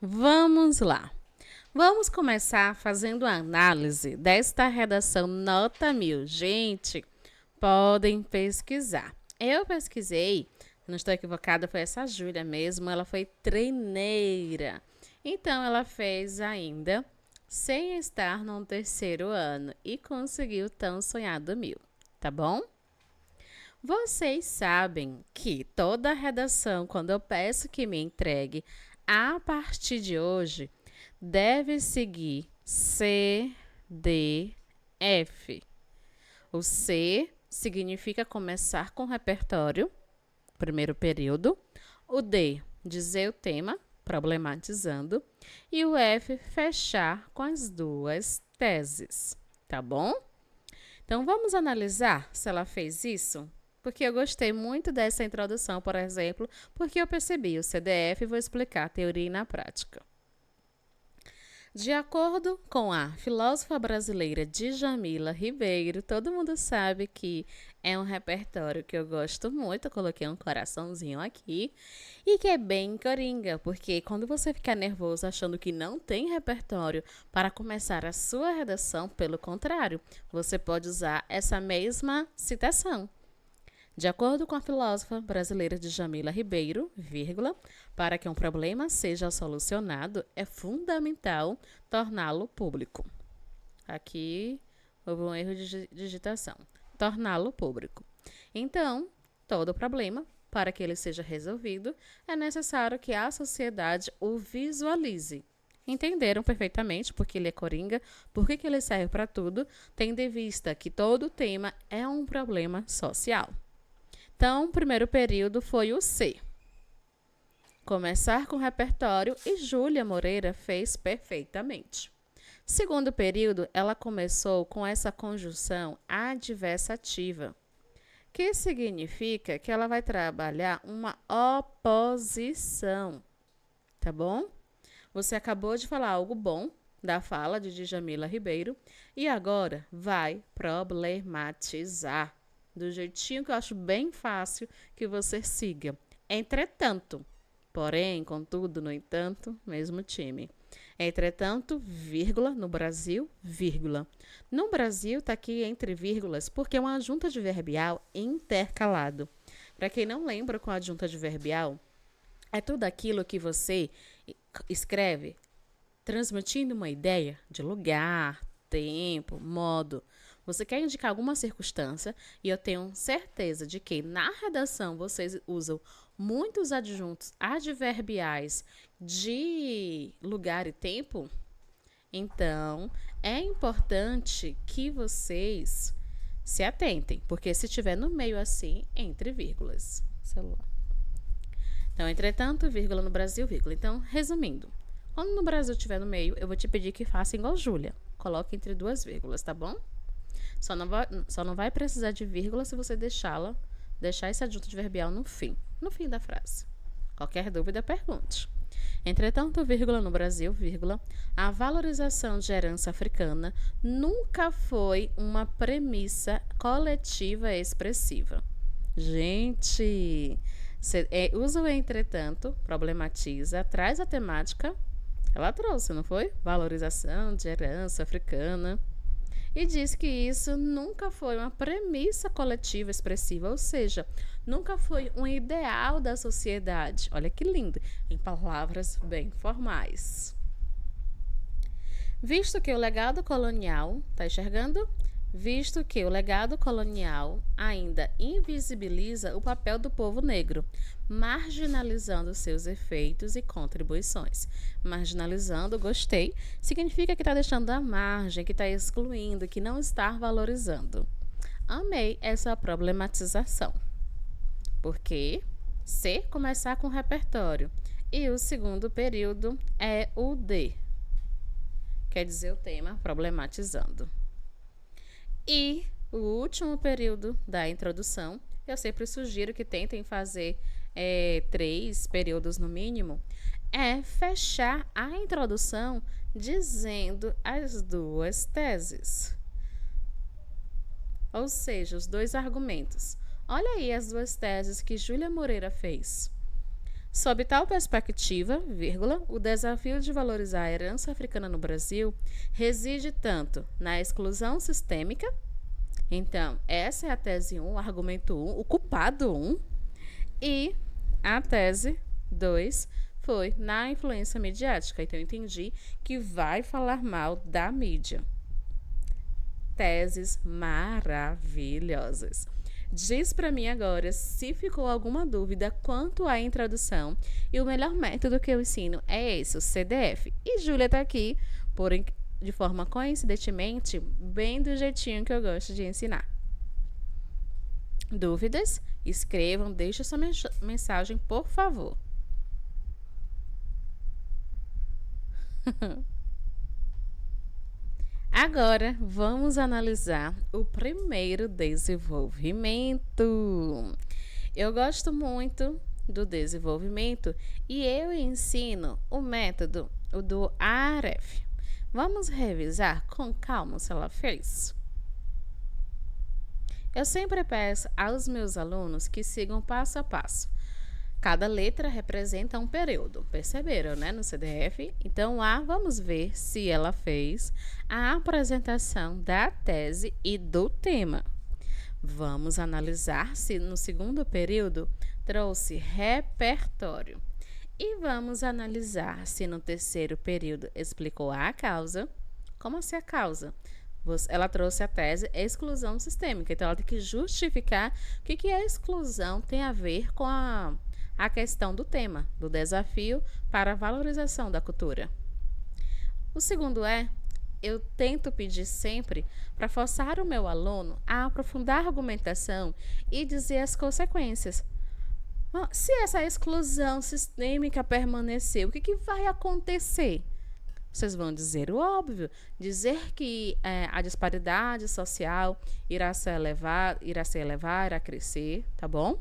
Vamos lá. Vamos começar fazendo a análise desta redação nota 1000. Gente, podem pesquisar. Eu pesquisei, não estou equivocada, foi essa Júlia mesmo, ela foi treineira. Então, ela fez ainda sem estar no terceiro ano e conseguiu tão sonhado 1000, tá bom? Vocês sabem que toda redação, quando eu peço que me entregue a partir de hoje, deve seguir C, D, F. O C significa começar com o repertório, primeiro período. O D, dizer o tema, problematizando. E o F, fechar com as duas teses, tá bom? Então, vamos analisar se ela fez isso? Porque eu gostei muito dessa introdução, por exemplo, porque eu percebi o CDF e vou explicar a teoria e na prática. De acordo com a filósofa brasileira Djamila Ribeiro, todo mundo sabe que é um repertório que eu gosto muito, eu coloquei um coraçãozinho aqui, e que é bem coringa, porque quando você ficar nervoso achando que não tem repertório para começar a sua redação, pelo contrário, você pode usar essa mesma citação. De acordo com a filósofa brasileira Djamila Ribeiro, vírgula, para que um problema seja solucionado, é fundamental torná-lo público. Aqui houve um erro de digitação. Torná-lo público. Então, todo problema, para que ele seja resolvido, é necessário que a sociedade o visualize. Entenderam perfeitamente porque ele é coringa, porque ele serve para tudo, tendo em vista que todo tema é um problema social. Então, o primeiro período foi o C. Começar com o repertório e Júlia Moreira fez perfeitamente. Segundo período, ela começou com essa conjunção adversativa, que significa que ela vai trabalhar uma oposição, tá bom? Você acabou de falar algo bom da fala de Djamila Ribeiro e agora vai problematizar do jeitinho que eu acho bem fácil que você siga. Entretanto, porém, contudo, no entanto, mesmo time. Entretanto, vírgula, no Brasil, vírgula. No Brasil, está aqui entre vírgulas porque é uma adjunta adverbial intercalado. Para quem não lembra com a adjunta adverbial, é tudo aquilo que você escreve transmitindo uma ideia de lugar, tempo, modo. Você quer indicar alguma circunstância e eu tenho certeza de que na redação vocês usam muitos adjuntos adverbiais de lugar e tempo. Então, é importante que vocês se atentem, porque se tiver no meio assim, entre vírgulas. Celular. Então, entretanto, vírgula no Brasil, vírgula. Então, resumindo, quando no Brasil estiver no meio, eu vou te pedir que faça igual Júlia. Coloque entre duas vírgulas, tá bom? Só não vai precisar de vírgula se você deixar esse adjunto adverbial no fim da frase. Qualquer dúvida, pergunte. Entretanto, vírgula no Brasil, vírgula, a valorização de herança africana nunca foi uma premissa coletiva expressiva. Gente, usa o entretanto, problematiza, traz a temática. Ela trouxe, não foi? Valorização de herança africana. E diz que isso nunca foi uma premissa coletiva expressiva, ou seja, nunca foi um ideal da sociedade. Olha que lindo, em palavras bem formais. Visto que o legado colonial, tá enxergando? Visto que o legado colonial ainda invisibiliza o papel do povo negro, marginalizando seus efeitos e contribuições. Marginalizando, gostei, significa que está deixando à margem, que está excluindo, que não está valorizando. Amei essa problematização. Porque C, começar com o repertório. E o segundo período é o D. Quer dizer o tema problematizando. E o último período da introdução, eu sempre sugiro que tentem fazer 3 períodos no mínimo, é fechar a introdução dizendo as duas teses. Ou seja, os dois argumentos. Olha aí as duas teses que Júlia Moreira fez. Sob tal perspectiva, vírgula, o desafio de valorizar a herança africana no Brasil reside tanto na exclusão sistêmica. Então, essa é a tese 1, o argumento 1, o culpado 1. E a tese 2 foi na influência midiática. Então, eu entendi que vai falar mal da mídia. Teses maravilhosas. Diz para mim agora se ficou alguma dúvida quanto à introdução, e o melhor método que eu ensino é esse, o CDF. E Júlia tá aqui, porém, de forma coincidentemente, bem do jeitinho que eu gosto de ensinar. Dúvidas? Escrevam, deixem sua mensagem, por favor. Agora, vamos analisar o primeiro desenvolvimento. Eu gosto muito do desenvolvimento e eu ensino o método do AREF. Vamos revisar com calma se ela fez. Eu sempre peço aos meus alunos que sigam passo a passo. Cada letra representa um período, perceberam, né, no CDF? Então, vamos ver se ela fez a apresentação da tese e do tema. Vamos analisar se no segundo período trouxe repertório. E vamos analisar se no terceiro período explicou a causa. Como assim a causa? Ela trouxe a tese exclusão sistêmica, então ela tem que justificar o que a exclusão tem a ver com a questão do tema, do desafio para a valorização da cultura. O segundo eu tento pedir sempre para forçar o meu aluno a aprofundar a argumentação e dizer as consequências. Se essa exclusão sistêmica permanecer, o que vai acontecer? Vocês vão dizer o óbvio, dizer que a disparidade social irá crescer, tá bom?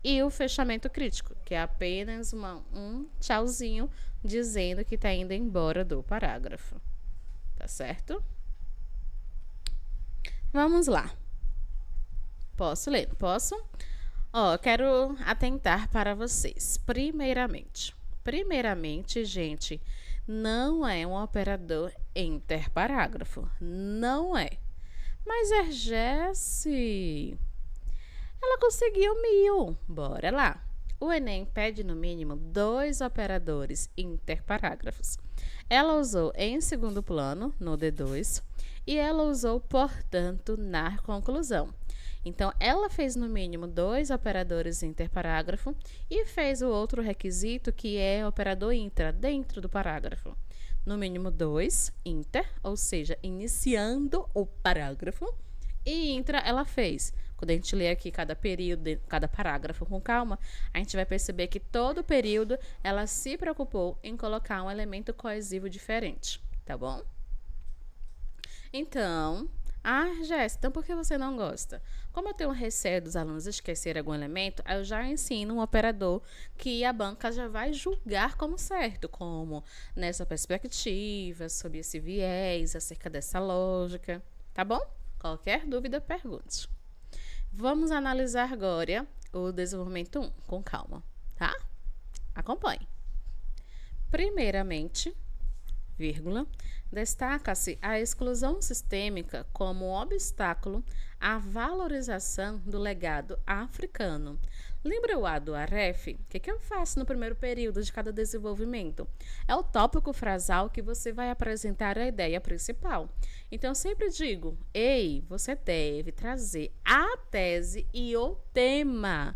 E o fechamento crítico, que é apenas um tchauzinho dizendo que está indo embora do parágrafo. Tá certo? Vamos lá. Posso ler? Posso? Quero atentar para vocês. Primeiramente, gente, não é um operador interparágrafo. Não é. Mas Ergesse, ela conseguiu 1000. Bora lá. O Enem pede no mínimo 2 operadores interparágrafos. Ela usou em segundo plano, no D2, e ela usou, portanto, na conclusão. Então, ela fez no mínimo 2 operadores interparágrafo e fez o outro requisito, que é operador intra, dentro do parágrafo. No mínimo 2, inter, ou seja, iniciando o parágrafo, e intra ela fez. Quando a gente lê aqui cada período, cada parágrafo com calma, a gente vai perceber que todo período ela se preocupou em colocar um elemento coesivo diferente, tá bom? Então, Jéssica, então por que você não gosta? Como eu tenho receio dos alunos esquecerem algum elemento, eu já ensino um operador que a banca já vai julgar como certo, como nessa perspectiva, sob esse viés, acerca dessa lógica, tá bom? Qualquer dúvida, pergunte. Vamos analisar agora o desenvolvimento 1, com calma, tá? Acompanhe. Primeiramente, vírgula, destaca-se a exclusão sistêmica como obstáculo à valorização do legado africano. Lembra o A do AREF? O que eu faço no primeiro período de cada desenvolvimento? É o tópico frasal que você vai apresentar a ideia principal. Então, eu sempre digo, você deve trazer a tese e o tema.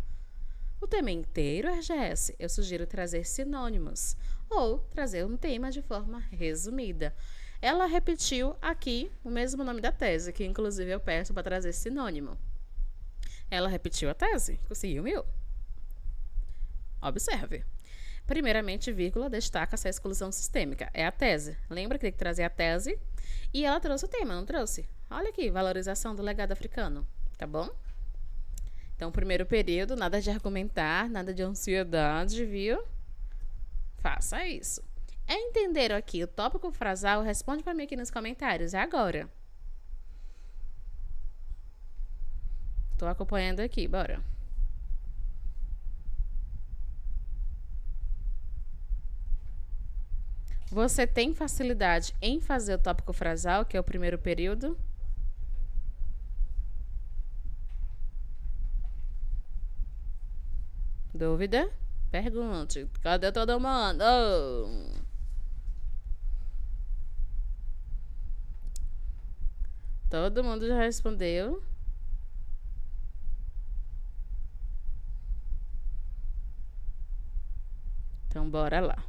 O tema inteiro, RGS, eu sugiro trazer sinônimos ou trazer um tema de forma resumida. Ela repetiu aqui o mesmo nome da tese, que inclusive eu peço para trazer sinônimo. Ela repetiu a tese, conseguiu 1000. Observe. Primeiramente, vírgula, destaca-se a exclusão sistêmica. É a tese. Lembra que tem que trazer a tese? E ela trouxe o tema, não trouxe? Olha aqui, valorização do legado africano. Tá bom? Então, primeiro período, nada de argumentar, nada de ansiedade, viu? Faça isso. Entenderam aqui o tópico frasal? Responde para mim aqui nos comentários. É agora. Tô acompanhando aqui, bora. Você tem facilidade em fazer o tópico frasal, que é o primeiro período? Dúvida? Pergunte. Cadê todo mundo? Todo mundo já respondeu. Então, bora lá.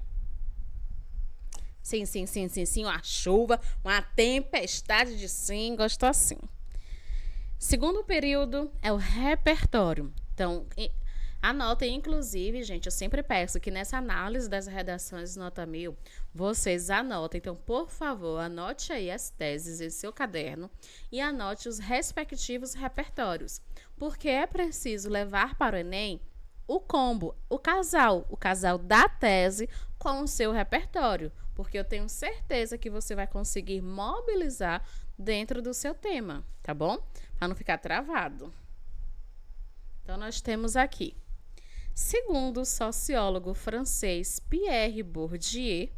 Sim, sim, sim, sim, sim. Uma chuva, uma tempestade de sim. Gostou assim. Segundo período é o repertório. Então, anotem, inclusive, gente, eu sempre peço que nessa análise das redações nota 1000, vocês anotem. Então, por favor, anote aí as teses em seu caderno e anote os respectivos repertórios. Porque é preciso levar para o Enem o combo, o casal da tese com o seu repertório, porque eu tenho certeza que você vai conseguir mobilizar dentro do seu tema, tá bom? Para não ficar travado. Então, nós temos aqui, segundo o sociólogo francês Pierre Bourdieu,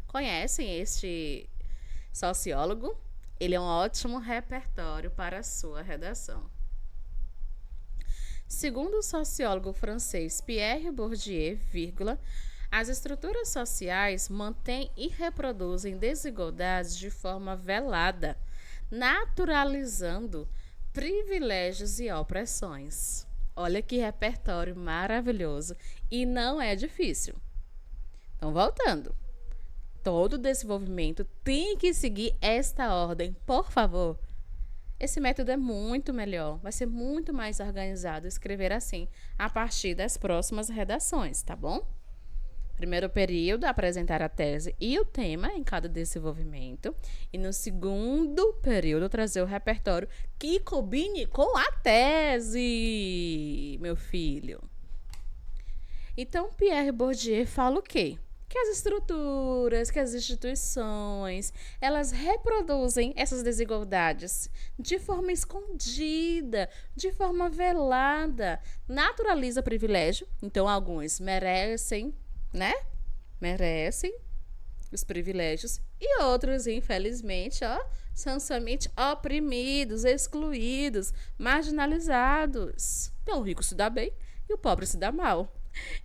conhecem este sociólogo? Ele é um ótimo repertório para a sua redação. Segundo o sociólogo francês Pierre Bourdieu, as estruturas sociais mantêm e reproduzem desigualdades de forma velada, naturalizando privilégios e opressões. Olha que repertório maravilhoso e não é difícil. Então, voltando. Todo desenvolvimento tem que seguir esta ordem, por favor. Esse método é muito melhor, vai ser muito mais organizado escrever assim a partir das próximas redações, tá bom? Primeiro período, apresentar a tese e o tema em cada desenvolvimento. E no segundo período, trazer o repertório que combine com a tese, meu filho. Então, Pierre Bourdieu fala o quê? Que as estruturas, que as instituições, elas reproduzem essas desigualdades de forma escondida, de forma velada, naturaliza privilégio. Então, alguns merecem, né? Merecem os privilégios e outros, infelizmente, são somente oprimidos, excluídos, marginalizados. Então, o rico se dá bem e o pobre se dá mal,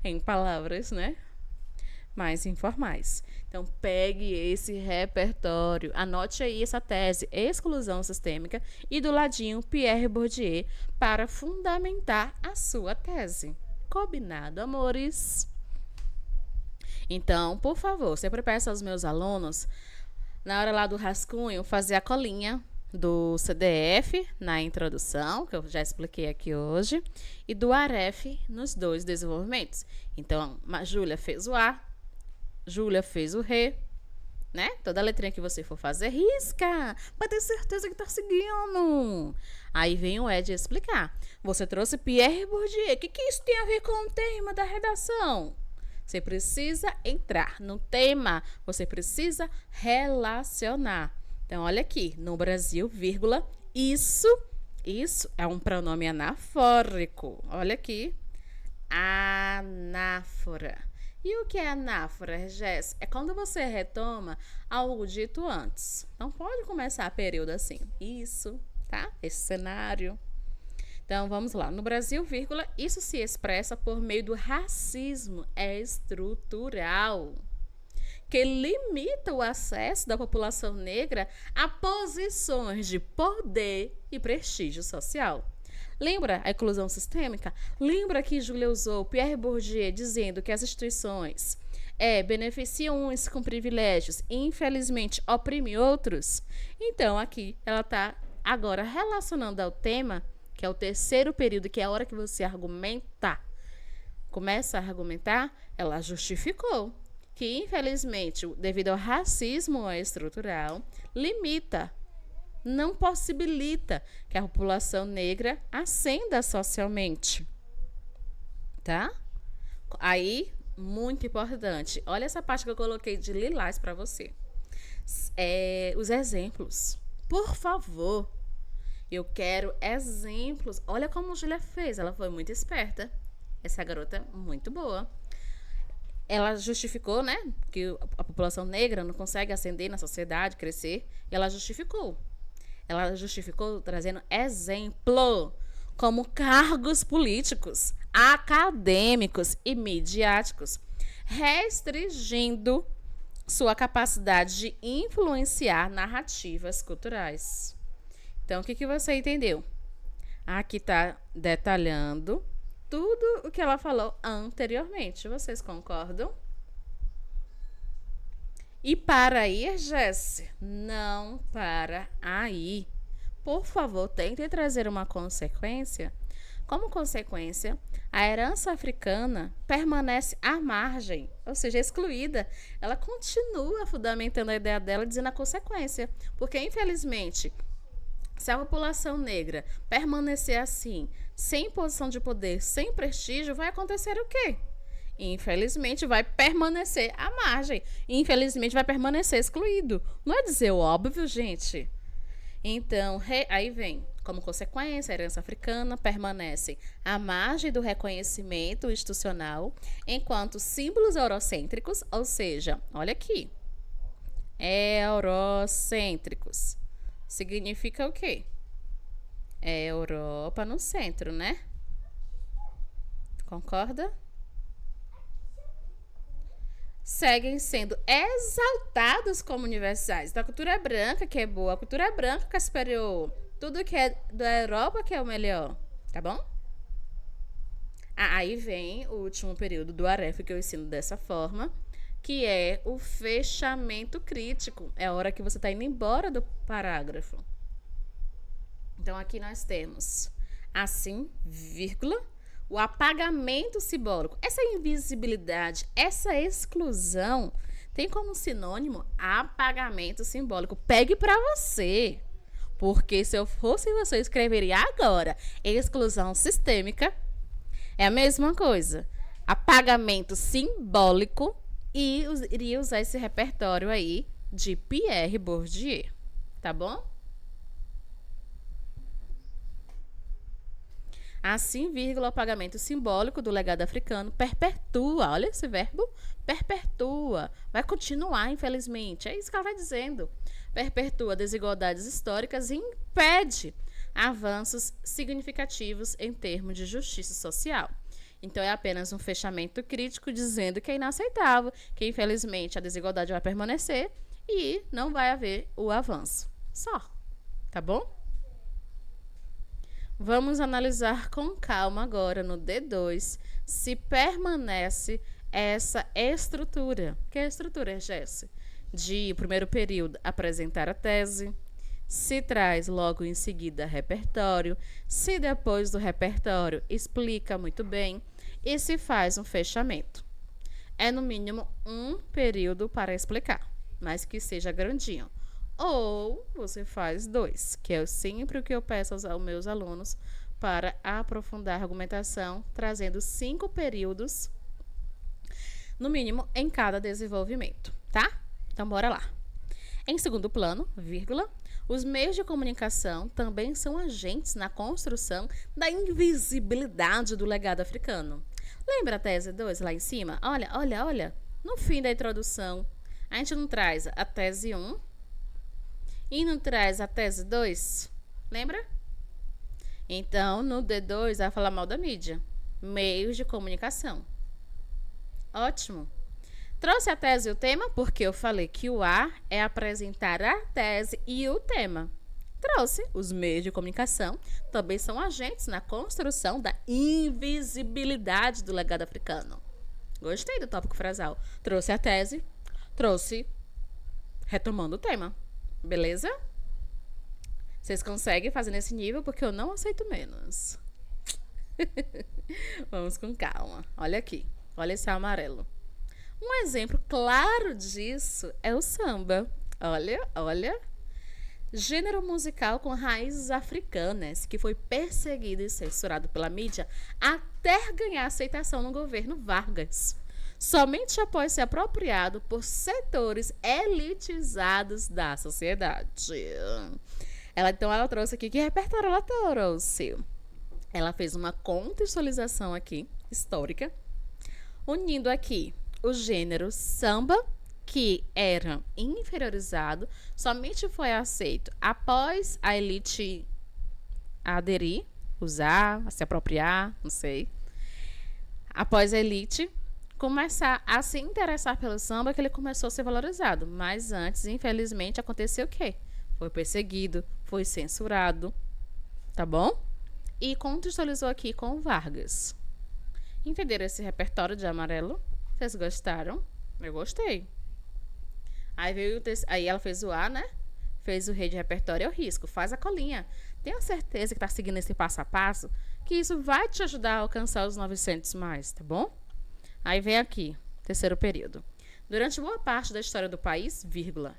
em palavras, né? Mais informais. Então, pegue esse repertório, anote aí essa tese, exclusão sistêmica, e do ladinho, Pierre Bourdieu, para fundamentar a sua tese. Combinado, amores? Então, por favor, sempre peço aos meus alunos, na hora lá do rascunho, fazer a colinha do CDF na introdução, que eu já expliquei aqui hoje, e do AREF nos dois desenvolvimentos. Então, a Júlia fez o A, Júlia fez o Rê, né? Toda letrinha que você for fazer, risca, para ter certeza que tá seguindo. Aí vem o Ed explicar. Você trouxe Pierre Bourdieu, o que isso tem a ver com o tema da redação? Você precisa entrar no tema, você precisa relacionar. Então, olha aqui, no Brasil, vírgula, isso é um pronome anafórico. Olha aqui, anáfora. E o que é anáfora, Jess? É quando você retoma algo dito antes. Então, pode começar período assim. Isso, tá? Esse cenário. Então, vamos lá. No Brasil, vírgula, isso se expressa por meio do racismo estrutural, que limita o acesso da população negra a posições de poder e prestígio social. Lembra a inclusão sistêmica? Lembra que Júlia usou Pierre Bourdieu dizendo que as instituições beneficiam uns com privilégios e, infelizmente, oprimem outros? Então, aqui ela está agora relacionando ao tema, que é o terceiro período, que é a hora que você argumenta. Começa a argumentar, ela justificou que, infelizmente, devido ao racismo estrutural, limita, não possibilita que a população negra ascenda socialmente, tá? Aí, muito importante, olha essa parte que eu coloquei de lilás para você. Os exemplos, por favor, eu quero exemplos. Olha como a Júlia fez, ela foi muito esperta, essa garota muito boa. ela justificou, né, que a população negra não consegue ascender na sociedade, crescer, e ela justificou. Ela justificou trazendo exemplo, como cargos políticos, acadêmicos e midiáticos, restringindo sua capacidade de influenciar narrativas culturais. Então, o que você entendeu? Aqui está detalhando tudo o que ela falou anteriormente. Vocês concordam? E para aí, Jesse, não para aí. Por favor, tentem trazer uma consequência. Como consequência, a herança africana permanece à margem, ou seja, excluída. Ela continua fundamentando a ideia dela, dizendo a consequência. Porque, infelizmente, se a população negra permanecer assim, sem posição de poder, sem prestígio, vai acontecer o quê? Infelizmente, vai permanecer à margem. Infelizmente, vai permanecer excluído. Não é dizer o óbvio, gente? Então, aí vem, como consequência, a herança africana permanece à margem do reconhecimento institucional, enquanto símbolos eurocêntricos, ou seja, olha aqui, eurocêntricos, significa o quê? É Europa no centro, né? Concorda? Seguem sendo exaltados como universais. Então, a cultura branca que é boa, a cultura branca que é superior, tudo que é da Europa que é o melhor, tá bom? Aí vem o último período do Aref que eu ensino dessa forma, que é o fechamento crítico. É a hora que você está indo embora do parágrafo. Então, aqui nós temos assim, vírgula, o apagamento simbólico. Essa invisibilidade, essa exclusão, tem como sinônimo apagamento simbólico. Pegue para você. Porque se eu fosse você, eu escreveria agora exclusão sistêmica. É a mesma coisa. Apagamento simbólico e iria usar esse repertório aí de Pierre Bourdieu. Tá bom? Assim, vírgula, o apagamento simbólico do legado africano perpetua, olha esse verbo, perpetua, vai continuar, infelizmente, é isso que ela vai dizendo, perpetua desigualdades históricas e impede avanços significativos em termos de justiça social. Então, é apenas um fechamento crítico dizendo que é inaceitável, que infelizmente a desigualdade vai permanecer e não vai haver o avanço. Só, tá bom? Vamos analisar com calma agora no D2 se permanece essa estrutura. Que é a estrutura, Jesse? De primeiro período apresentar a tese, se traz logo em seguida repertório, se depois do repertório explica muito bem e se faz um fechamento. É no mínimo um período para explicar, mas que seja grandinho. Ou você faz 2, que é sempre o que eu peço aos meus alunos para aprofundar a argumentação, trazendo 5 períodos, no mínimo, em cada desenvolvimento, tá? Então, bora lá. Em segundo plano, vírgula, os meios de comunicação também são agentes na construção da invisibilidade do legado africano. Lembra a tese 2 lá em cima? Olha. No fim da introdução, a gente não traz a tese 1, e não traz a tese 2? Lembra? Então, no D2, vai falar mal da mídia. Meios de comunicação. Ótimo. Trouxe a tese e o tema porque eu falei que o A é apresentar a tese e o tema. Trouxe. Os meios de comunicação também são agentes na construção da invisibilidade do legado africano. Gostei do tópico frasal. Trouxe a tese, trouxe retomando o tema. Beleza? Vocês conseguem fazer nesse nível porque eu não aceito menos. Vamos com calma. Olha aqui. Olha esse amarelo. Um exemplo claro disso é o samba. Olha. Gênero musical com raízes africanas que foi perseguido e censurado pela mídia até ganhar aceitação no governo Vargas. Somente após ser apropriado por setores elitizados da sociedade. Então, ela trouxe aqui, que repertório ela trouxe? Ela fez uma contextualização aqui, histórica, unindo aqui o gênero samba, que era inferiorizado, somente foi aceito após a elite aderir, usar, se apropriar, não sei. Após a elite começar a se interessar pelo samba, que ele começou a ser valorizado. Mas antes, infelizmente, aconteceu o quê? Foi perseguido, foi censurado, tá bom? E contextualizou aqui com Vargas. Entenderam esse repertório de amarelo? Vocês gostaram? Eu gostei. Aí ela fez o A, né? Fez o rei de repertório. Eu risco, faz a colinha. Tenha certeza que tá seguindo esse passo a passo, que isso vai te ajudar a alcançar os 900 mais, tá bom? Aí vem aqui, terceiro período. Durante boa parte da história do país, vírgula.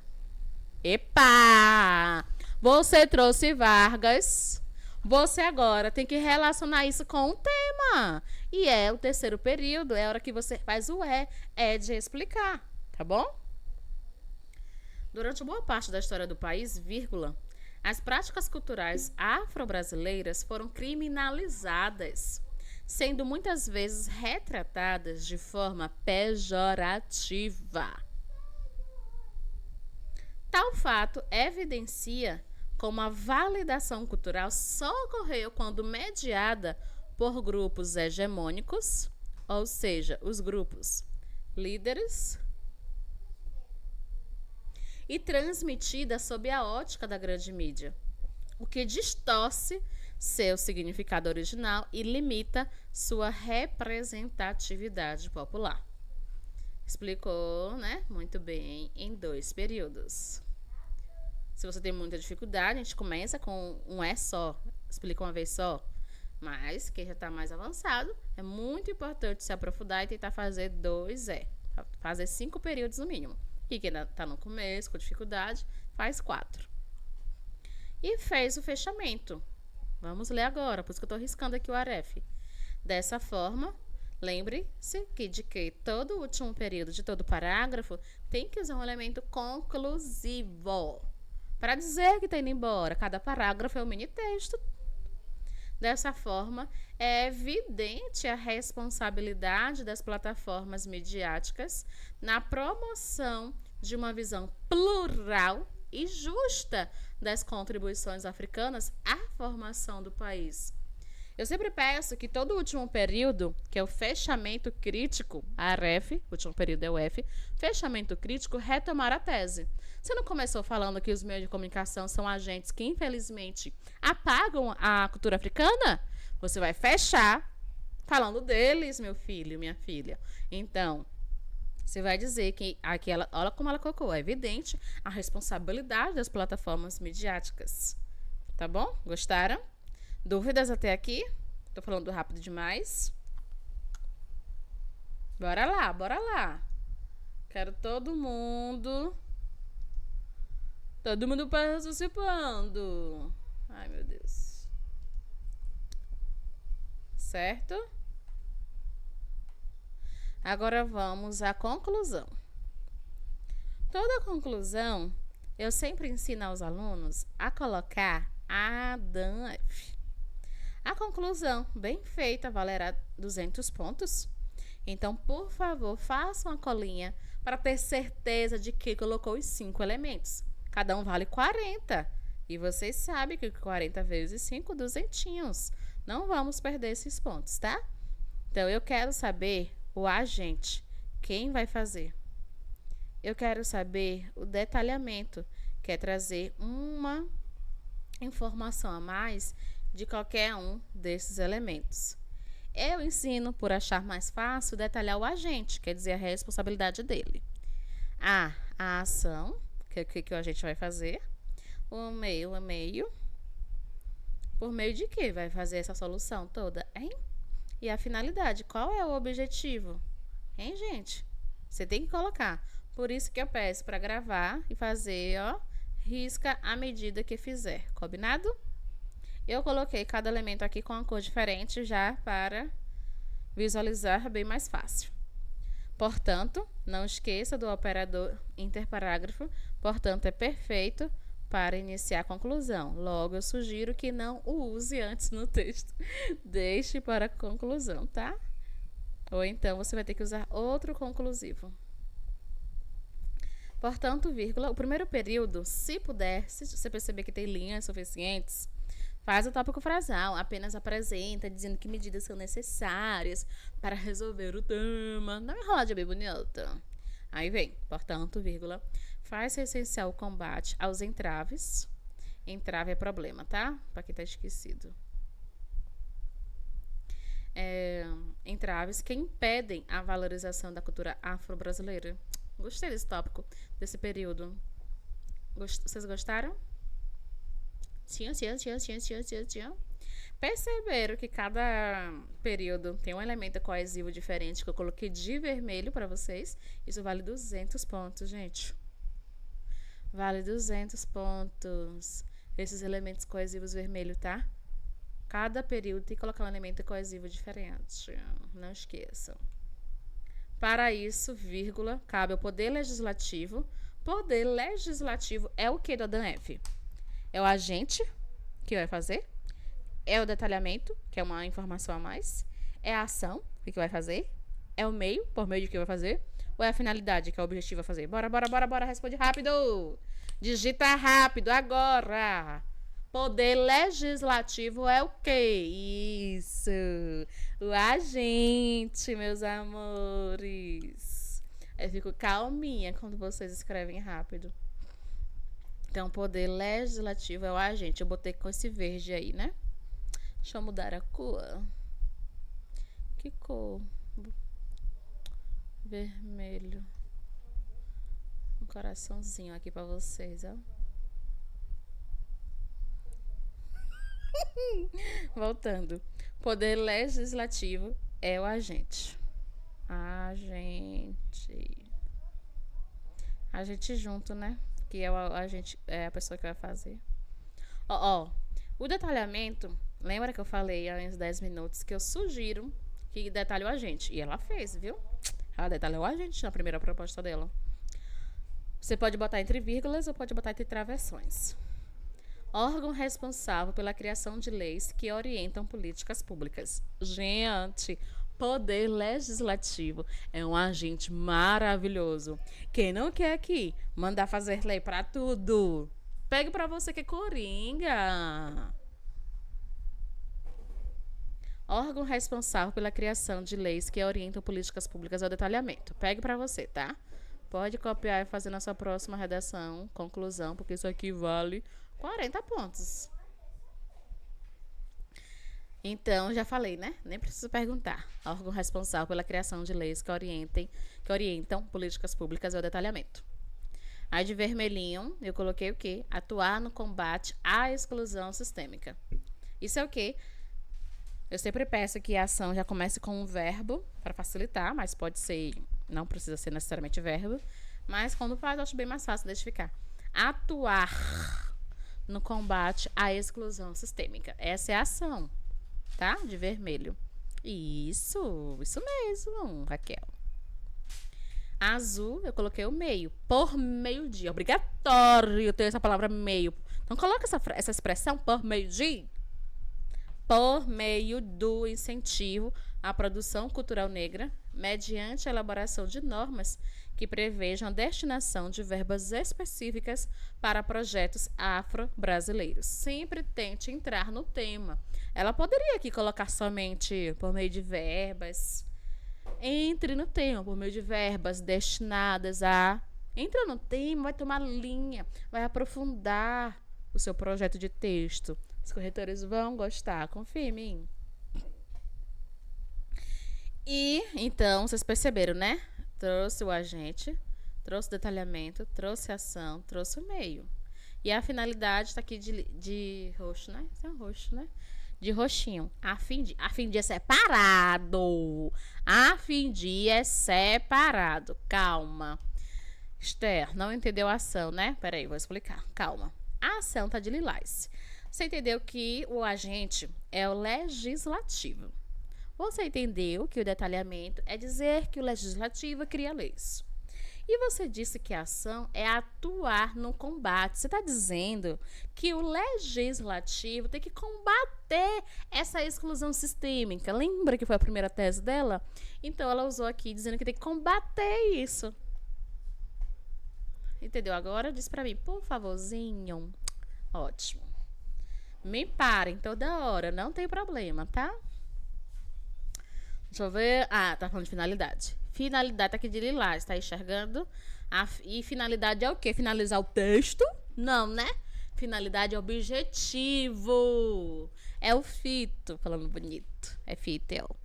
Epa! Você trouxe Vargas. Você agora tem que relacionar isso com o tema. E é o terceiro período, é a hora que você faz o é de explicar, tá bom? Durante boa parte da história do país, vírgula, as práticas culturais afro-brasileiras foram criminalizadas, sendo muitas vezes retratadas de forma pejorativa. Tal fato evidencia como a validação cultural só ocorreu quando mediada por grupos hegemônicos, ou seja, os grupos líderes, e transmitida sob a ótica da grande mídia, o que distorce seu significado original e limita sua representatividade popular. Explicou, né? Muito bem, em 2 períodos. Se você tem muita dificuldade, a gente começa com um só, explica uma vez só. Mas quem já está mais avançado, é muito importante se aprofundar e tentar fazer 2 fazer 5 períodos no mínimo. E quem está no começo, com dificuldade, faz 4. E fez o fechamento. Vamos ler agora, por isso que eu estou riscando aqui o aref. Dessa forma, lembre-se de que todo último período de todo parágrafo tem que usar um elemento conclusivo para dizer que está indo embora. Cada parágrafo é um mini texto. Dessa forma, é evidente a responsabilidade das plataformas midiáticas na promoção de uma visão plural e justa das contribuições africanas à formação do país. Eu sempre peço que todo último período, que é o fechamento crítico, a AREF, último período é o F, fechamento crítico, retomar a tese. Você não começou falando que os meios de comunicação são agentes que, infelizmente, apagam a cultura africana? Você vai fechar falando deles, meu filho, minha filha. Então, você vai dizer que aqui olha como ela colocou, é evidente a responsabilidade das plataformas midiáticas. Tá bom? Gostaram? Dúvidas até aqui? Tô falando rápido demais. Bora lá, bora lá. Quero todo mundo participando. Ai, meu Deus. Certo? Agora vamos à conclusão. Toda conclusão, eu sempre ensino aos alunos a colocar a DANF. A conclusão, bem feita, valerá 200 pontos. Então, por favor, faça uma colinha para ter certeza de que colocou os 5 elementos. Cada um vale 40. E vocês sabem que 40 vezes 5, 200. Não vamos perder esses pontos, tá? Então, eu quero saber o agente. Quem vai fazer? Eu quero saber o detalhamento, que é trazer uma informação a mais de qualquer um desses elementos. Eu ensino, por achar mais fácil, detalhar o agente, quer dizer, a responsabilidade dele. A ação, que o agente vai fazer. O meio. Por meio de que vai fazer essa solução toda, hein? E a finalidade, qual é o objetivo? Hein, gente? Você tem que colocar. Por isso que eu peço para gravar e fazer, ó, risca à medida que fizer. Combinado? Eu coloquei cada elemento aqui com uma cor diferente já para visualizar bem mais fácil. Portanto, não esqueça do operador interparágrafo, portanto, é perfeito para iniciar a conclusão. Logo, eu sugiro que não o use antes no texto. Deixe para a conclusão, tá? Ou então você vai ter que usar outro conclusivo. Portanto, vírgula, o primeiro período, se puder, se você perceber que tem linhas suficientes, faz o tópico frasal, apenas apresenta, dizendo que medidas são necessárias para resolver o tema. Dá uma enroladinha bem bonita. Aí vem, portanto, vírgula, faz essencial o combate aos entraves. Entrave é problema, tá? Para quem tá esquecido. Entraves que impedem a valorização da cultura afro-brasileira. Gostei desse tópico, desse período. Vocês gostaram? Tinha. Perceberam que cada período tem um elemento coesivo diferente que eu coloquei de vermelho para vocês. Isso vale 200 pontos, gente. Vale 200 pontos. Esses elementos coesivos vermelhos, tá? Cada período tem que colocar um elemento coesivo diferente. Não esqueçam. Para isso, vírgula, cabe ao Poder Legislativo. Poder Legislativo é o que do ADANF? É o agente que vai fazer? É o detalhamento, que é uma informação a mais? É a ação, o que vai fazer? É o meio, por meio de que vai fazer? Ou é a finalidade, que é o objetivo a fazer? Bora, responde rápido! Digita rápido, agora! Poder Legislativo é o quê? Isso! O agente, meus amores. Eu fico calminha quando vocês escrevem rápido. Então, Poder Legislativo é o agente. Eu botei com esse verde aí, né? Deixa eu mudar a cor. Que cor? Vermelho. Um coraçãozinho aqui pra vocês, ó. Voltando. Poder Legislativo é o agente. Agente junto, né? Que é o agente, é a pessoa que vai fazer. O detalhamento, lembra que eu falei há uns 10 minutos que eu sugiro que detalhe o agente? E ela fez, viu? Ela detalhou o agente na primeira proposta dela. Você pode botar entre vírgulas ou pode botar entre travessões. Órgão responsável pela criação de leis que orientam políticas públicas. Gente, Poder Legislativo é um agente maravilhoso. Quem não quer aqui mandar fazer lei para tudo? Pegue para você que é coringa. Órgão responsável pela criação de leis que orientam políticas públicas ao detalhamento. Pegue para você, tá? Pode copiar e fazer na sua próxima redação, conclusão, porque isso aqui vale 40 pontos. Então, já falei, né? Nem preciso perguntar. Órgão responsável pela criação de leis que orientam políticas públicas ao detalhamento. Aí de vermelhinho, eu coloquei o quê? Atuar no combate à exclusão sistêmica. Isso é o quê? Eu sempre peço que a ação já comece com um verbo, para facilitar, mas pode ser, não precisa ser necessariamente verbo. Mas quando faz, eu acho bem mais fácil identificar. Atuar no combate à exclusão sistêmica. Essa é a ação, tá? De vermelho. Isso mesmo, Raquel. Azul, eu coloquei o meio. Por meio de. Obrigatório ter essa palavra meio. Então, coloca essa expressão por meio de. Por meio do incentivo à produção cultural negra, mediante a elaboração de normas que prevejam a destinação de verbas específicas para projetos afro-brasileiros. Sempre tente entrar no tema. Ela poderia aqui colocar somente por meio de verbas. Entre no tema, por meio de verbas destinadas a... Entra no tema, vai tomar linha, vai aprofundar o seu projeto de texto. Os corretores vão gostar, confia em mim. E, então, vocês perceberam, né? Trouxe o agente, trouxe o detalhamento, trouxe a ação, trouxe o meio. E a finalidade está aqui de roxo, né? Isso é um roxo, né? De roxinho. A fim de é separado. A fim de é separado. Calma. Esther, não entendeu a ação, né? Peraí, vou explicar. Calma. A ação tá de lilás. Você entendeu que o agente é o legislativo. Você entendeu que o detalhamento é dizer que o legislativo cria leis. E você disse que a ação é atuar no combate. Você está dizendo que o legislativo tem que combater essa exclusão sistêmica. Lembra que foi a primeira tese dela? Então ela usou aqui dizendo que tem que combater isso. Entendeu? Agora diz pra mim, por favorzinho. Ótimo. Me parem toda hora, não tem problema, tá? Deixa eu ver. Ah, tá falando de finalidade. Finalidade tá aqui de lilás, tá enxergando? E finalidade é o quê? Finalizar o texto? Não, né? Finalidade é objetivo. É o fito, falando bonito. É fito,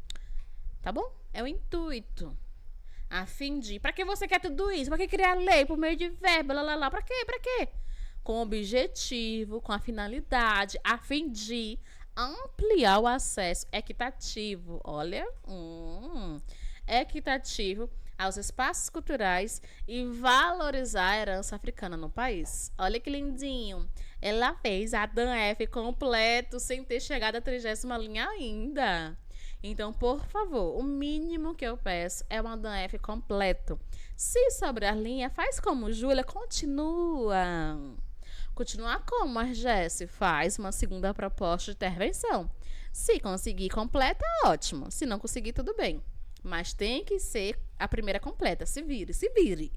tá bom? É o intuito. A fim de. Pra que você quer tudo isso? Pra que criar lei por meio de verbo? Lá. Pra quê? Pra quê? Com o objetivo, com a finalidade, a fim de ampliar o acesso equitativo. Olha, equitativo aos espaços culturais e valorizar a herança africana no país. Olha que lindinho. Ela fez a DANF completo sem ter chegado à 30ª linha ainda. Então, por favor, o mínimo que eu peço é uma DANF completo. Se sobrar linha, faz como Júlia, continua. Continuar como a Jesse faz uma segunda proposta de intervenção. Se conseguir completa, ótimo. Se não conseguir, tudo bem. Mas tem que ser a primeira completa. Se vire.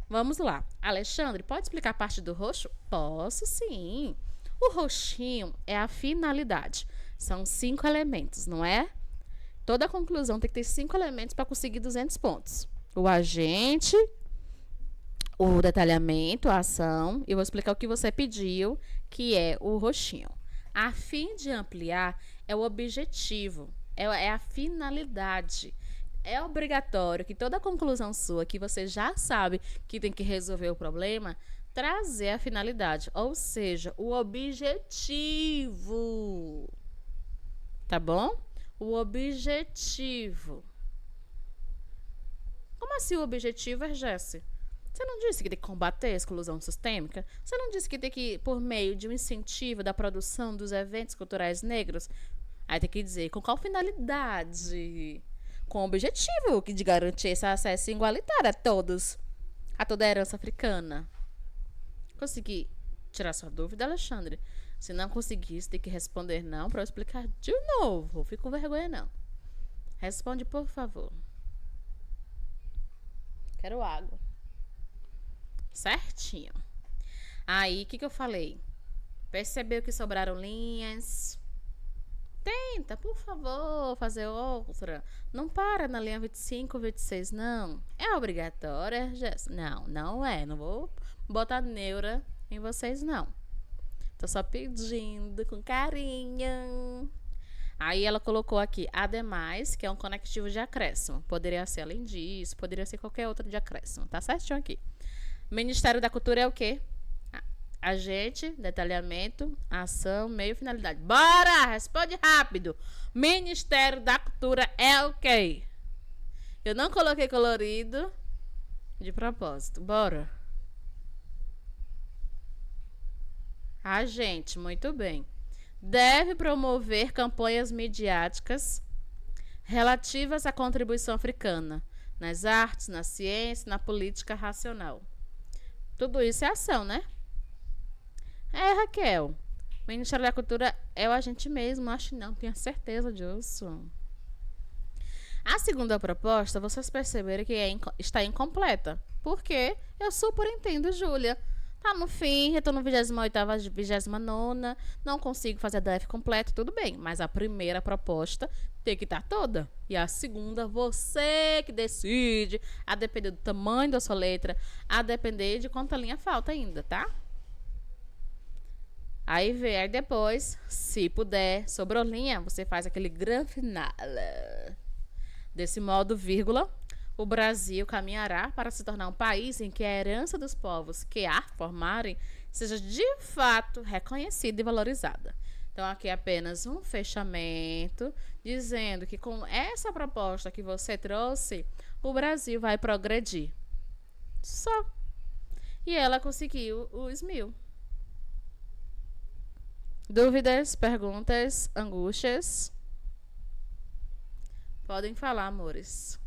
Vamos lá. Alexandre, pode explicar a parte do roxo? Posso, sim. O roxinho é a finalidade. São 5 elementos, não é? Toda conclusão tem que ter 5 elementos para conseguir 200 pontos. O agente, o detalhamento, a ação. Eu vou explicar o que você pediu, que é o roxinho. A fim de ampliar é o objetivo, é a finalidade. É obrigatório que toda conclusão sua, que você já sabe que tem que resolver o problema, trazer a finalidade, ou seja, o objetivo. Tá bom? O objetivo. Como assim o objetivo, Jesse? Você não disse que tem que combater a exclusão sistêmica? Você não disse que tem que, por meio de um incentivo da produção dos eventos culturais negros? Aí tem que dizer com qual finalidade? Com o objetivo de garantir esse acesso igualitário a todos, a toda a herança africana. Consegui tirar sua dúvida, Alexandre? Se não conseguir, você tem que responder não para eu explicar de novo. Fico com vergonha, não. Responde, por favor. Quero água. Certinho. Aí, o que eu falei? Percebeu que sobraram linhas? Tenta, por favor, fazer outra. Não para na linha 25, 26, não. É obrigatória, Jess? Não, não é. Não vou botar neura em vocês, não. Tô só pedindo com carinho. Aí ela colocou aqui, ademais, que é um conectivo de acréscimo. Poderia ser além disso, poderia ser qualquer outro de acréscimo. Tá certinho aqui. Ministério da Cultura é o quê? Agente, detalhamento, ação, meio, finalidade. Bora! Responde rápido. Ministério da Cultura é o quê? Eu não coloquei colorido de propósito. Bora. Agente, muito bem. Deve promover campanhas midiáticas relativas à contribuição africana nas artes, na ciência, na política racional. Tudo isso é ação, né? É, Raquel. O Ministério da Cultura é o agente mesmo. Acho não, tenho certeza disso. A segunda proposta, vocês perceberam que está incompleta. Porque eu super entendo, Júlia. Tá no fim, eu tô no 28ª, 29ª, não consigo fazer a DF completa, tudo bem. Mas a primeira proposta tem que estar toda. E a segunda, você que decide, a depender do tamanho da sua letra, a depender de quanta linha falta ainda, tá? Aí depois, se puder, sobrou linha, você faz aquele grande final. Desse modo, vírgula, o Brasil caminhará para se tornar um país em que a herança dos povos que a formarem seja de fato reconhecida e valorizada. Então, aqui é apenas um fechamento, dizendo que com essa proposta que você trouxe, o Brasil vai progredir. Só. E ela conseguiu os 1000. Dúvidas, perguntas, angústias? Podem falar, amores.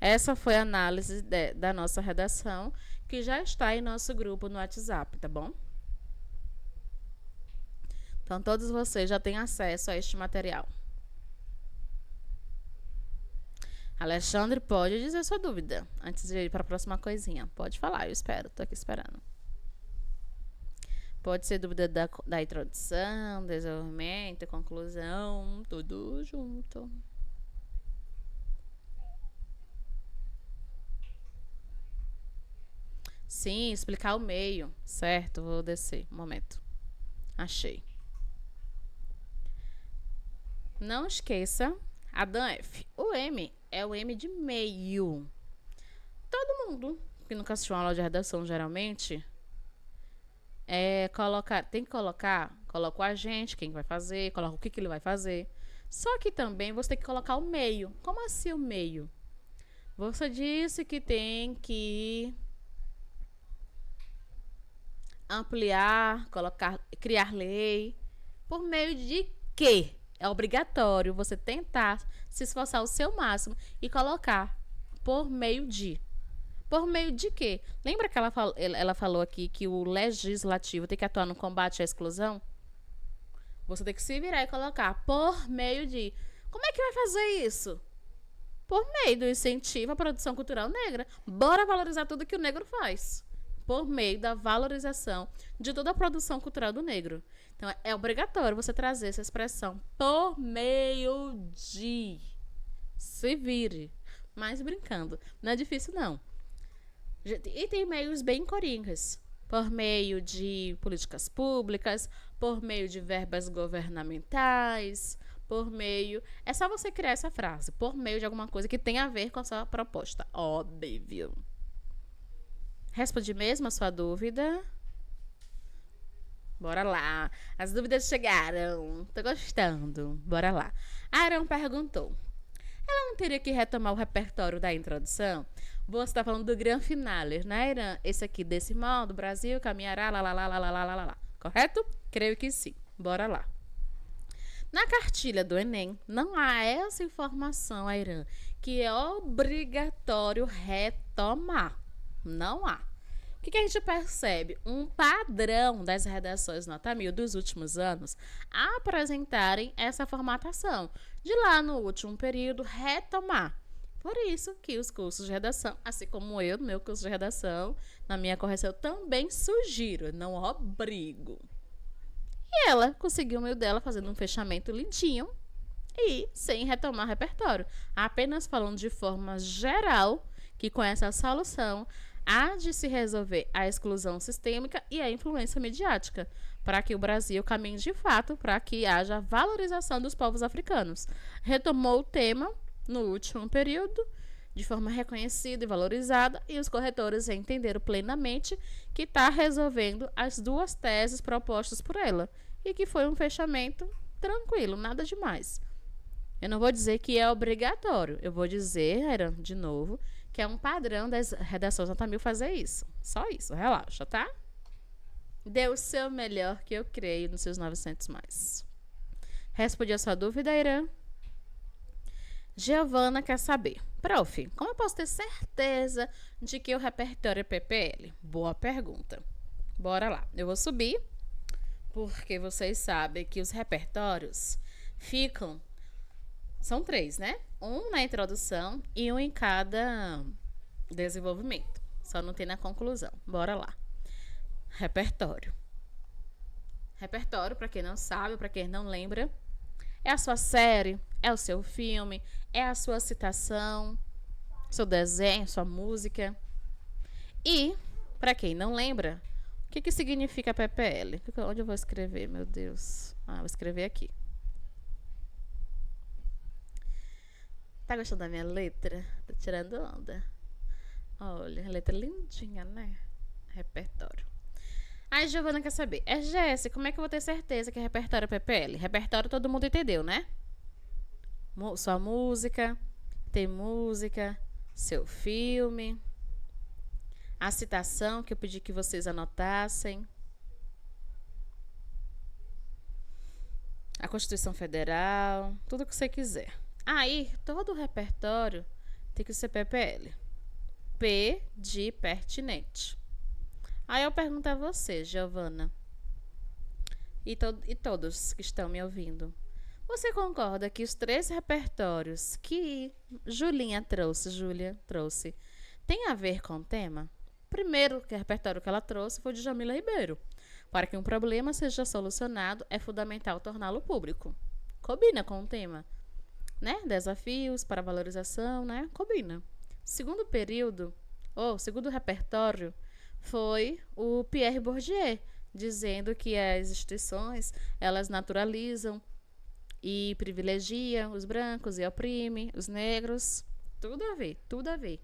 Essa foi a análise da nossa redação, que já está em nosso grupo no WhatsApp, tá bom? Então, todos vocês já têm acesso a este material. Alexandre, pode dizer sua dúvida antes de ir para a próxima coisinha. Pode falar, eu espero, tô aqui esperando. Pode ser dúvida da introdução, desenvolvimento, conclusão, tudo junto. Sim, explicar o meio. Certo, vou descer. Um momento. Achei. Não esqueça, Adam F. O M é o M de meio. Todo mundo que nunca assistiu uma aula de redação, geralmente, tem que coloca o agente, quem vai fazer, coloca o que ele vai fazer. Só que também você tem que colocar o meio. Como assim o meio? Você disse que tem que ampliar, criar lei. Por meio de quê? É obrigatório você tentar se esforçar o seu máximo e colocar por meio de. Por meio de quê? Lembra que ela falou aqui que o legislativo tem que atuar no combate à exclusão? Você tem que se virar e colocar por meio de. Como é que vai fazer isso? Por meio do incentivo à produção cultural negra. Bora valorizar tudo que o negro faz. Por meio da valorização de toda a produção cultural do negro. Então, é obrigatório você trazer essa expressão por meio de. Se vire. Mas brincando. Não é difícil, não. E tem meios bem coringas. Por meio de políticas públicas, por meio de verbas governamentais, por meio... É só você criar essa frase. Por meio de alguma coisa que tenha a ver com a sua proposta. Óbvio. Respondi mesmo a sua dúvida? Bora lá. As dúvidas chegaram. Tô gostando. Bora lá. Aaron perguntou. Ela não teria que retomar o repertório da introdução? Você está falando do grande finale, né, Irã? Esse aqui, desse modo, Brasil caminhará, lá, lá, lá, lá, lá, lá, lá, lá. Correto? Creio que sim. Bora lá. Na cartilha do Enem, não há essa informação, Irã, que é obrigatório retomar. Não há. O que a gente percebe? Um padrão das redações nota 1000 dos últimos anos apresentarem essa formatação. De lá no último período, retomar. Por isso que os cursos de redação, assim como eu, no meu curso de redação, na minha correção, eu também sugiro, não obrigo. E ela conseguiu o meio dela fazendo um fechamento lindinho e sem retomar repertório. Apenas falando de forma geral que com essa solução há de se resolver a exclusão sistêmica e a influência mediática, para que o Brasil caminhe de fato para que haja valorização dos povos africanos. Retomou o tema no último período, de forma reconhecida e valorizada, e os corretores entenderam plenamente que está resolvendo as duas teses propostas por ela, e que foi um fechamento tranquilo, nada demais. Eu não vou dizer que é obrigatório, eu vou dizer, de novo, que é um padrão das redações nota 1000 fazer isso. Só isso, relaxa, tá? Dê o seu melhor, que eu creio, nos seus 900 mais. Respondi a sua dúvida, Irã? Giovana quer saber. Prof, como eu posso ter certeza de que o repertório é PPL? Boa pergunta. Bora lá. Eu vou subir, porque vocês sabem que os repertórios ficam... São 3, né? Um na introdução e um em cada desenvolvimento. Só não tem na conclusão. Bora lá. Repertório. Repertório, para quem não sabe, para quem não lembra, é a sua série, é o seu filme, é a sua citação, seu desenho, sua música. E, para quem não lembra, o que significa PPL? Onde eu vou escrever, meu Deus? Vou escrever aqui. Tá gostando da minha letra? Tô tirando onda. Olha, a letra lindinha, né? Repertório. Aí, Giovana quer saber. Jéssica, como é que eu vou ter certeza que é repertório PPL? Repertório todo mundo entendeu, né? Sua música, tem música, seu filme, a citação que eu pedi que vocês anotassem, a Constituição Federal, tudo que você quiser. Aí, todo o repertório Tem que ser PPL. P de pertinente. Aí eu pergunto a você, Giovana, e todos que estão me ouvindo. Você concorda que os 3 repertórios que Júlia trouxe, tem a ver com o tema? O primeiro repertório que ela trouxe foi de Jamila Ribeiro. Para que um problema seja solucionado, é fundamental torná-lo público. Combina com o tema, né? Desafios para valorização, né? Combina. Segundo período, segundo repertório, foi o Pierre Bourdieu, dizendo que as instituições, elas naturalizam e privilegiam os brancos e oprimem os negros. Tudo a ver, tudo a ver.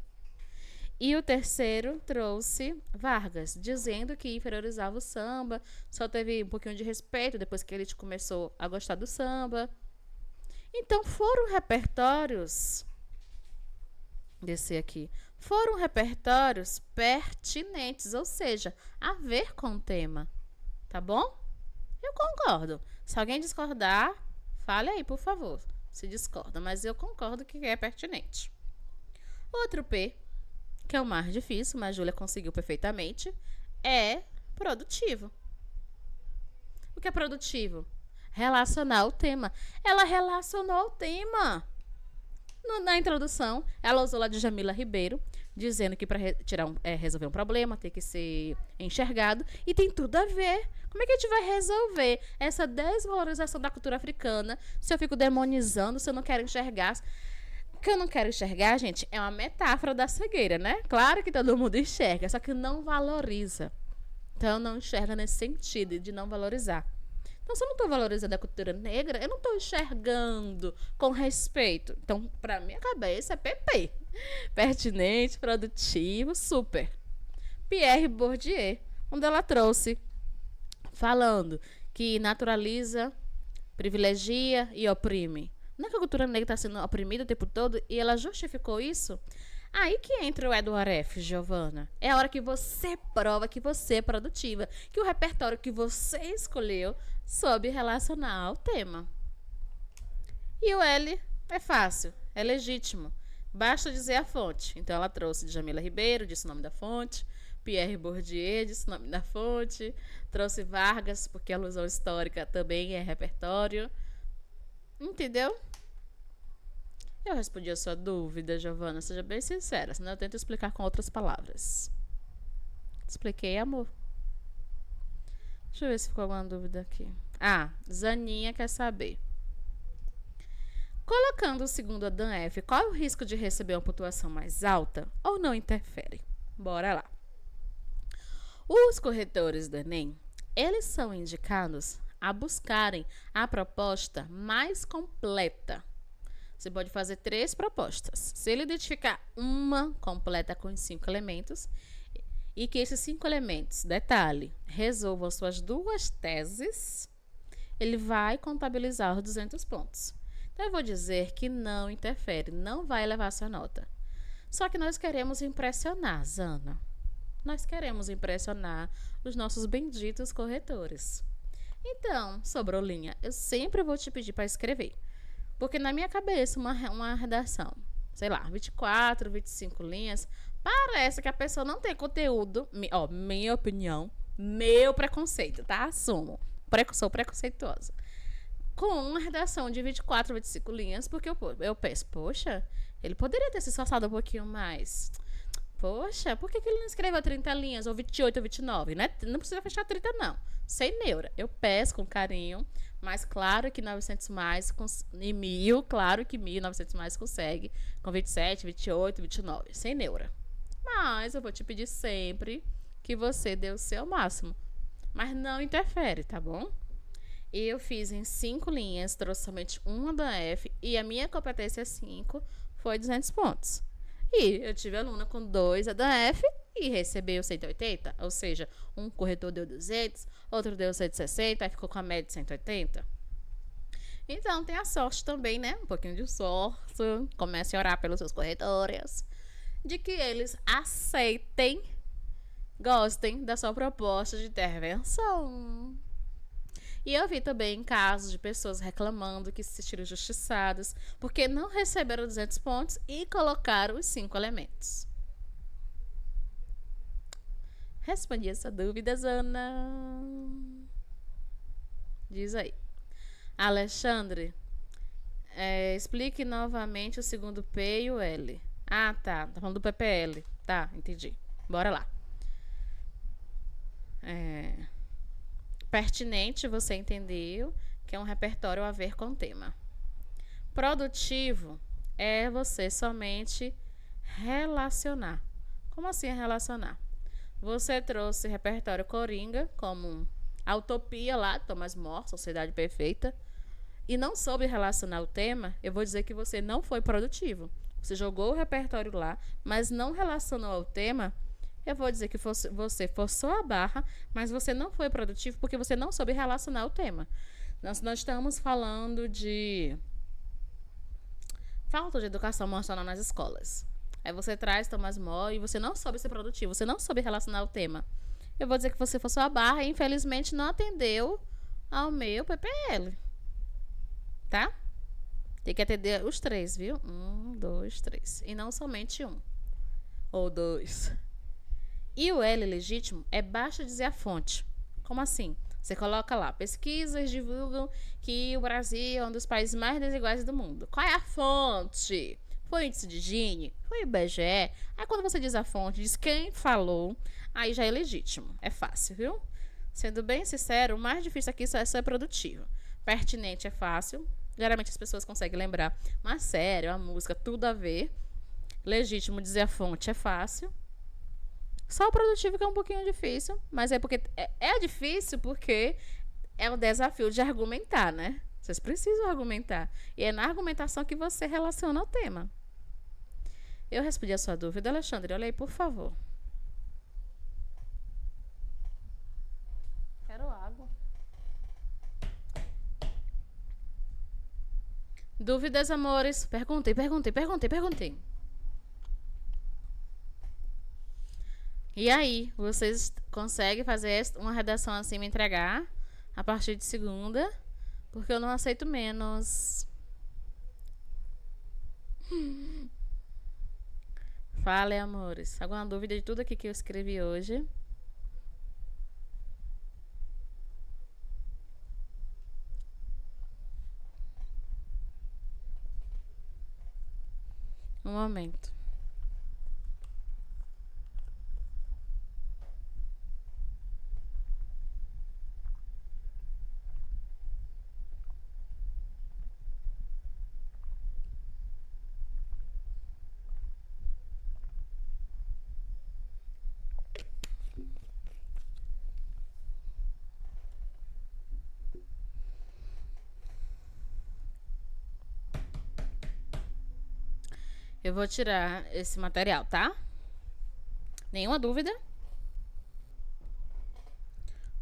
E o terceiro trouxe Vargas, dizendo que inferiorizava o samba, só teve um pouquinho de respeito depois que ele começou a gostar do samba. Então foram repertórios, descer aqui, foram repertórios pertinentes, ou seja, a ver com o tema, tá bom? Eu concordo. Se alguém discordar, fale aí, por favor, se discorda, mas eu concordo que é pertinente. Outro P, que é o mais difícil, mas a Júlia conseguiu perfeitamente, é produtivo. O que é produtivo? Relacionar o tema. Ela relacionou o tema. Na introdução, ela usou lá de Jamila Ribeiro, dizendo que para resolver um problema tem que ser enxergado, e tem tudo a ver. Como é que a gente vai resolver essa desvalorização da cultura africana se eu fico demonizando, se eu não quero enxergar? O que eu não quero enxergar, gente, é uma metáfora da cegueira, né? Claro que todo mundo enxerga, só que não valoriza. Então, não enxerga nesse sentido de não valorizar. Então, se eu não estou valorizando a cultura negra, eu não estou enxergando com respeito. Então, para minha cabeça, é PP. Pertinente, produtivo, super. Pierre Bourdieu, onde ela trouxe, falando que naturaliza, privilegia e oprime. Não é que a cultura negra está sendo oprimida o tempo todo e ela justificou isso? Aí que entra o Edward F, Giovana. É a hora que você prova que você é produtiva, que o repertório que você escolheu soube relacionar ao tema. E o L é fácil, é legítimo. Basta dizer a fonte. Então ela trouxe de Jamila Ribeiro, disse o nome da fonte. Pierre Bourdieu, disse o nome da fonte. Trouxe Vargas, porque a alusão histórica também é repertório. Entendeu? Eu respondi a sua dúvida, Giovana. Seja bem sincera, senão eu tento explicar com outras palavras. Expliquei, amor? Deixa eu ver se ficou alguma dúvida aqui. Zaninha quer saber. Colocando o segundo Adam F, qual é o risco de receber uma pontuação mais alta ou não interfere? Bora lá. Os corretores do Enem, eles são indicados a buscarem a proposta mais completa. Você pode fazer 3 propostas. Se ele identificar uma completa com os 5 elementos e que esses 5 elementos, detalhe, resolvam suas 2 teses, ele vai contabilizar os 200 pontos. Então, eu vou dizer que não interfere, não vai elevar sua nota. Só que nós queremos impressionar, Zana. Nós queremos impressionar os nossos benditos corretores. Então, sobrou linha, eu sempre vou te pedir para escrever. Porque na minha cabeça, uma redação, sei lá, 24, 25 linhas, parece que a pessoa não tem conteúdo, minha opinião, meu preconceito, tá? Assumo, sou preconceituosa. Com uma redação de 24, 25 linhas, porque eu penso, poxa, ele poderia ter se esforçado um pouquinho mais. Poxa, por que ele não escreveu 30 linhas, ou 28, ou 29, né? Não precisa fechar 30, não. Sem neura. Eu peço com carinho, mas claro que 900 mais e 1000, claro que 1.900 mais consegue com 27, 28, 29, sem neura. Mas eu vou te pedir sempre que você dê o seu máximo. Mas não interfere, tá bom? Eu fiz em 5 linhas, trouxe somente uma da F e a minha competência 5 foi 200 pontos. E eu tive aluna com 2 da F e recebeu 180, ou seja, um corretor deu 200, outro deu 160, aí ficou com a média de 180. Então, tem a sorte também, né? Um pouquinho de sorte. Comece a orar pelos seus corretores, de que eles aceitem, gostem da sua proposta de intervenção. E eu vi também casos de pessoas reclamando que se sentiram injustiçadas porque não receberam 200 pontos e colocaram os 5 elementos. Respondi essa dúvida, Ana. Diz aí. Alexandre, explique novamente o segundo P e o L. Ah, tá. Tá falando do PPL. Tá, entendi. Bora lá. Pertinente, você entendeu que é um repertório a ver com tema. Produtivo é você somente relacionar. Como assim relacionar? Você trouxe repertório Coringa, como a Utopia lá, Thomas More, Sociedade Perfeita, e não soube relacionar o tema, eu vou dizer que você não foi produtivo. Você jogou o repertório lá, mas não relacionou ao tema, eu vou dizer que você forçou a barra, mas você não foi produtivo porque você não soube relacionar o tema. Nós estamos falando de falta de educação emocional nas escolas. Aí você traz Thomas More e você não soube ser produtivo, você não soube relacionar o tema. Eu vou dizer que você forçou a barra e infelizmente não atendeu ao meu PPL. Tá? Tem que atender os 3, viu? 1, 2, 3. E não somente 1. Ou 2. E o L legítimo é basta dizer a fonte. Como assim? Você coloca lá, pesquisas divulgam que o Brasil é um dos países mais desiguais do mundo. Qual é a fonte? Foi o índice de Gini? Foi o IBGE? Aí quando você diz a fonte, diz quem falou, aí já é legítimo. É fácil, viu? Sendo bem sincero, o mais difícil aqui só é ser produtivo. Pertinente é fácil. Geralmente as pessoas conseguem lembrar. Mas sério, a música, tudo a ver. Legítimo dizer a fonte é fácil. Só o produtivo que é um pouquinho difícil, mas é porque é difícil porque é o desafio de argumentar, né? Vocês precisam argumentar. E é na argumentação que você relaciona o tema. Eu respondi a sua dúvida, Alexandre. Olha aí, por favor. Quero água. Dúvidas, amores? Perguntei. E aí, vocês conseguem fazer uma redação assim, me entregar a partir de segunda? Porque eu não aceito menos. Fale, amores. Alguma dúvida de tudo aqui que eu escrevi hoje? Um momento. Eu vou tirar esse material, tá? Nenhuma dúvida?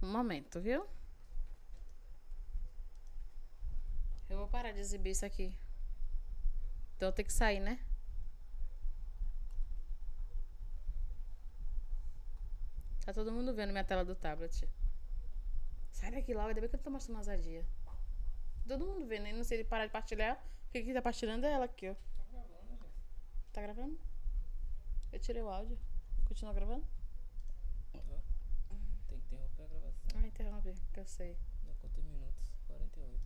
Um momento, viu? Eu vou parar de exibir isso aqui. Então eu tenho que sair, né? Tá todo mundo vendo minha tela do tablet. Sai daqui logo, ainda bem que eu tô mostrando ousadia. Todo mundo vendo, não sei ele parar de partilhar. O que tá partilhando é ela aqui, ó. Tá gravando, gente. Tá gravando? Eu tirei o áudio. Continua gravando? Tem que interromper a gravação. Interrompe, que eu sei. Dá quantos minutos? 48.